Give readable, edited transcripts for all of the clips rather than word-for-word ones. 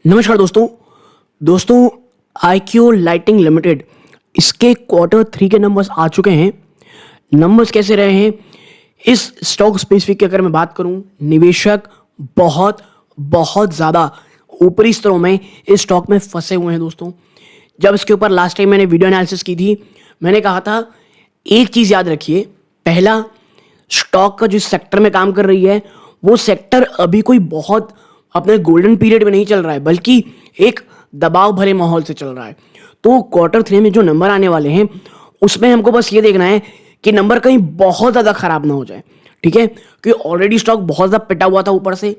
नमस्कार दोस्तों IQ lighting limited इसके क्वार्टर 3 के नंबर्स आ चुके हैं। नंबर्स कैसे रहे हैं इस स्टॉक स्पेसिफिक की अगर मैं बात करूं, निवेशक बहुत बहुत ज़्यादा ऊपरी स्तरों में इस स्टॉक में फंसे हुए हैं दोस्तों। जब इसके ऊपर लास्ट टाइम मैंने वीडियो एनालिसिस की थी, मैंने कहा था एक चीज़ याद रखिए, पहला स्टॉक का जिस सेक्टर में काम कर रही है वो सेक्टर अभी कोई बहुत अपने गोल्डन पीरियड में नहीं चल रहा है, बल्कि एक दबाव भरे माहौल से चल रहा है। तो क्वार्टर 3 में जो नंबर आने वाले हैं उसमें हमको बस ये देखना है कि नंबर कहीं बहुत ज़्यादा खराब ना हो जाए, ठीक है, क्योंकि ऑलरेडी स्टॉक बहुत ज़्यादा पिटा हुआ था ऊपर से।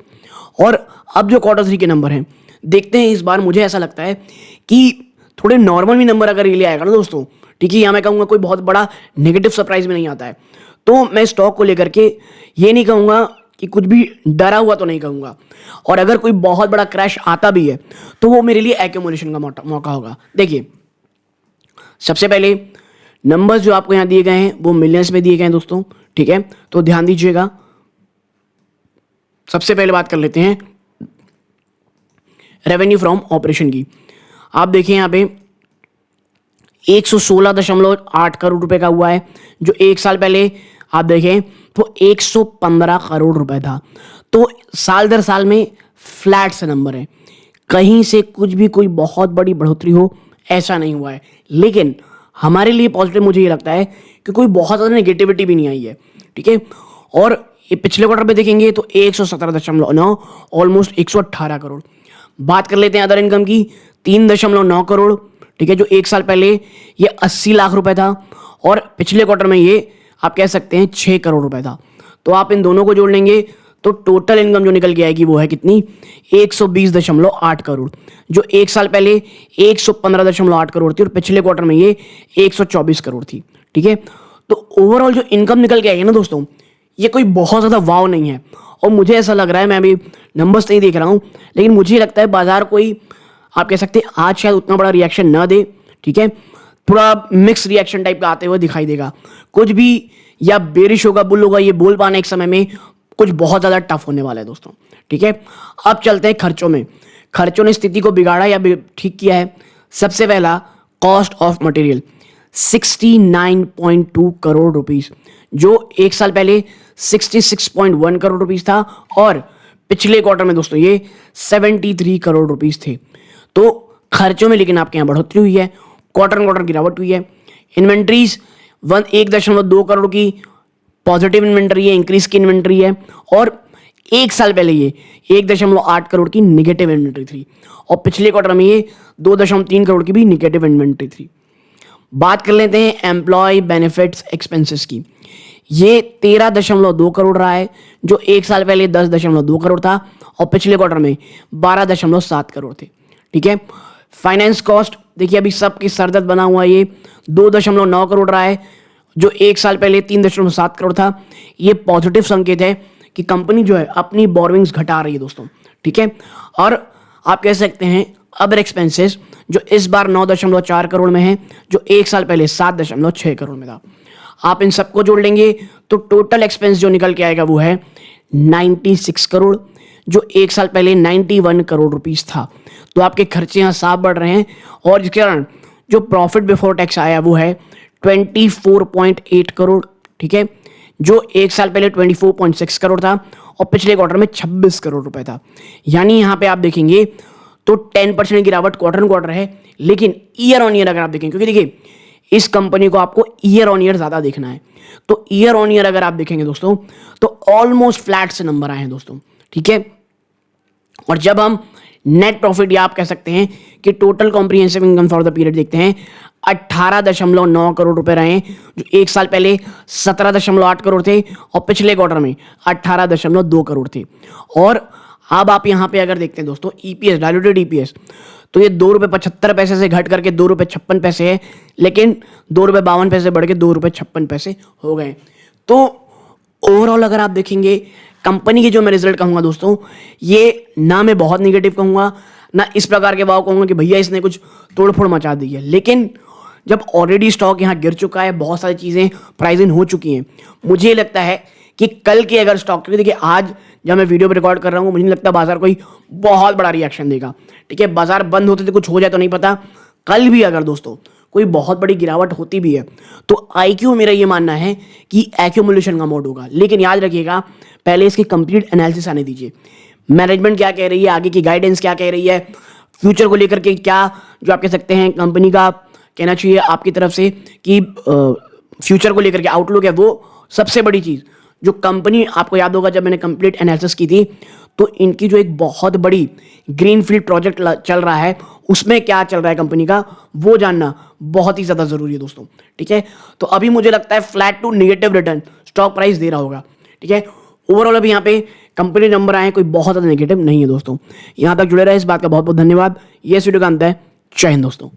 और अब जो क्वार्टर 3 के नंबर हैं देखते हैं, इस बार मुझे ऐसा लगता है कि थोड़े नॉर्मल भी नंबर अगर ये ले आएगा ना दोस्तों, ठीक है, यहाँ मैं कहूँगा कोई बहुत बड़ा नेगेटिव सरप्राइज में नहीं आता है। तो मैं स्टॉक को लेकर के ये नहीं कहूँगा कि कुछ भी डरा हुआ तो नहीं कहूँगा, और अगर कोई बहुत बड़ा क्रैश आता भी है तो वो मेरे लिए एक्यूमुलेशन का मौका होगा। देखिए, सबसे पहले नंबर्स जो आपको यहाँ दिए गए हैं वो मिलियंस में दिए गए हैं दोस्तों, ठीक है, तो ध्यान दीजिएगा। सबसे पहले बात कर लेते हैं रेवेन्यू फ्रॉम ऑपरेशन की। आप देखिए यहाँ पे 116.8 करोड़ रुपए का हुआ है, जो एक साल पहले आप देखें तो 115 करोड़ रुपए था। तो साल दर साल में फ्लैट से नंबर है, कहीं से कुछ भी कोई बहुत बड़ी बढ़ोतरी हो ऐसा नहीं हुआ है। लेकिन हमारे लिए पॉजिटिव मुझे ये लगता है कि कोई बहुत ज़्यादा नेगेटिविटी भी नहीं आई है, ठीक है। और ये पिछले क्वार्टर पे देखेंगे तो 117.9, ऑलमोस्ट 118 करोड़। बात कर लेते हैं अदर इनकम की, 3.9 करोड़, ठीक है, जो एक साल पहले ये 80 लाख रुपए था और पिछले क्वार्टर में ये आप कह सकते हैं 6 करोड़ रुपए था। तो आप इन दोनों को जोड़ लेंगे तो टोटल इनकम जो निकल के आएगी वो है कितनी, 120.8 करोड़, जो एक साल पहले 115.8 करोड़ थी और पिछले क्वार्टर में ये 124 करोड़ थी, ठीक है। तो ओवरऑल जो इनकम निकल के आएगी ना दोस्तों, ये कोई बहुत ज़्यादा वाव नहीं है। और मुझे ऐसा लग रहा है, मैं अभी नंबर्स नहीं देख रहा हूँ, लेकिन मुझे लगता है बाजार कोई आप कह सकते हैं आज शायद उतना बड़ा रिएक्शन ना दे, ठीक है, थोड़ा मिक्स रिएक्शन टाइप का आते हुए दिखाई देगा। कुछ भी या बेरिश होगा, बुल होगा, ये बोल पाना एक समय में कुछ बहुत ज़्यादा टफ होने वाला है दोस्तों, ठीक है। अब चलते हैं खर्चों में। खर्चों ने स्थिति को बिगाड़ा या ठीक किया है। सबसे पहला cost of material 69.2 crore rupees, जो एक साल पहले 66.1 करोड़ रुपीस था और पिछले क्वार्टर में दोस्तों ये 73 करोड़ रुपीस थे। तो खर्चों में लेकिन आपके यहाँ बढ़ोतरी हुई है, क्वार्टर गिरावट हुई है। इन्वेंट्रीज 1.2 करोड़ की पॉजिटिव इन्वेंट्री है, इंक्रीज की इन्वेंट्री है, और एक साल पहले ये 1.8 करोड़ की निगेटिव इन्वेंट्री थी और पिछले क्वार्टर में ये 2.3 करोड़ की भी निगेटिव इन्वेंट्री थी। बात कर लेते हैं एम्प्लॉय बेनिफिट्स एक्सपेंसेस की। ये 13.2 करोड़ रहा है, जो एक साल पहले 10.2 करोड़ था और पिछले क्वार्टर में 12.7 करोड़ थे, ठीक है। फाइनेंस कॉस्ट देखिए, अभी सबकी सरदर्द बना हुआ है, ये 2.9 करोड़ रहा है, जो एक साल पहले 3.7 करोड़ था। ये पॉजिटिव संकेत है कि कंपनी जो है अपनी बोरोइंग्स घटा रही है दोस्तों, ठीक है। और आप कह सकते हैं अदर एक्सपेंसेस जो इस बार 9.4 करोड़ में है, जो एक साल पहले 7.6 करोड़ में था। आप इन सबको जोड़ लेंगे तो टोटल एक्सपेंस जो निकल के आएगा वो है 96 करोड़, जो एक साल पहले 91 करोड़ रुपीस था। तो आपके खर्चे यहाँ साफ बढ़ रहे हैं और जिसके कारण जो प्रॉफिट बिफोर टैक्स आया वो है 24.8 करोड़, ठीक है, जो एक साल पहले 24.6 करोड़ था और पिछले क्वार्टर में 26 करोड़ रुपए था। यानी यहाँ पे आप देखेंगे तो 10% गिरावट क्वार्टर है, लेकिन ईयर ऑन ईयर अगर आप देखें, क्योंकि देखिए इस कंपनी को आपको ईयर ऑन ईयर ज़्यादा देखना है, तो ईयर ऑन ईयर अगर आप देखेंगे दोस्तों तो ऑलमोस्ट फ्लैट से नंबर आए हैं दोस्तों, ठीक है। और जब हम नेट प्रॉफिट या आप कह सकते हैं कि total comprehensive income for the period देखते हैं, 18.9 करोड़ रुपए रहे, जो एक साल पहले 17.8 करोड़ थे और पिछले क्वार्टर में 18.2 करोड़ थे। और अब आप यहाँ पे अगर देखते हैं दोस्तों ईपीएस, डायलूटेड ईपीएस, तो ये 2 रुपये 75 पैसे से घट करके 2 रुपये 56 पैसे है, लेकिन 2 रुपये 52 पैसे बढ़ के 2 रुपये 56 पैसे हो गए। तो ओवरऑल अगर आप देखेंगे कंपनी के जो मैं रिजल्ट कहूँगा दोस्तों, ये ना मैं बहुत निगेटिव कहूँगा ना इस प्रकार के भाव कहूँगा कि भैया इसने कुछ तोड़फोड़ मचा दी है। लेकिन जब ऑलरेडी स्टॉक यहाँ गिर चुका है, बहुत सारी चीज़ें प्राइस इन हो चुकी हैं, मुझे लगता है कि कल के अगर स्टॉक के, देखिए आज जब मैं वीडियो पे रिकॉर्ड कर रहा हूँ मुझे नहीं लगता बाजार कोई बहुत बड़ा रिएक्शन देगा, ठीक है। बाजार बंद होते थे कुछ हो जाए तो नहीं पता, कल भी अगर दोस्तों कोई बहुत बड़ी गिरावट होती भी है तो आईक्यू मेरा ये मानना है कि एक्यूमुलेशन का मोड होगा। लेकिन याद रखिएगा पहले इसकी कंप्लीट एनालिसिस आने दीजिए, मैनेजमेंट क्या कह रही है, आगे की गाइडेंस क्या कह रही है, फ्यूचर को लेकर के क्या जो आप कह सकते हैं कंपनी का कहना चाहिए आपकी तरफ से कि फ्यूचर को लेकर के आउटलुक है, वो सबसे बड़ी चीज़ जो कंपनी, आपको याद होगा जब मैंने कंप्लीट एनालिसिस की थी तो इनकी जो एक बहुत बड़ी ग्रीनफील्ड प्रोजेक्ट चल रहा है उसमें क्या चल रहा है कंपनी का, वो जानना बहुत ही ज़्यादा ज़रूरी है दोस्तों, ठीक है। तो अभी मुझे लगता है flat to negative return stock price दे रहा होगा, ठीक है। ओवरऑल अभी यहाँ पे कंपनी नंबर आए कोई बहुत ज़्यादा नेगेटिव नहीं है दोस्तों। यहाँ तक जुड़े रहे, इस बात का बहुत बहुत धन्यवाद। ये इस वीडियो का अंत है। जय हिंद दोस्तों।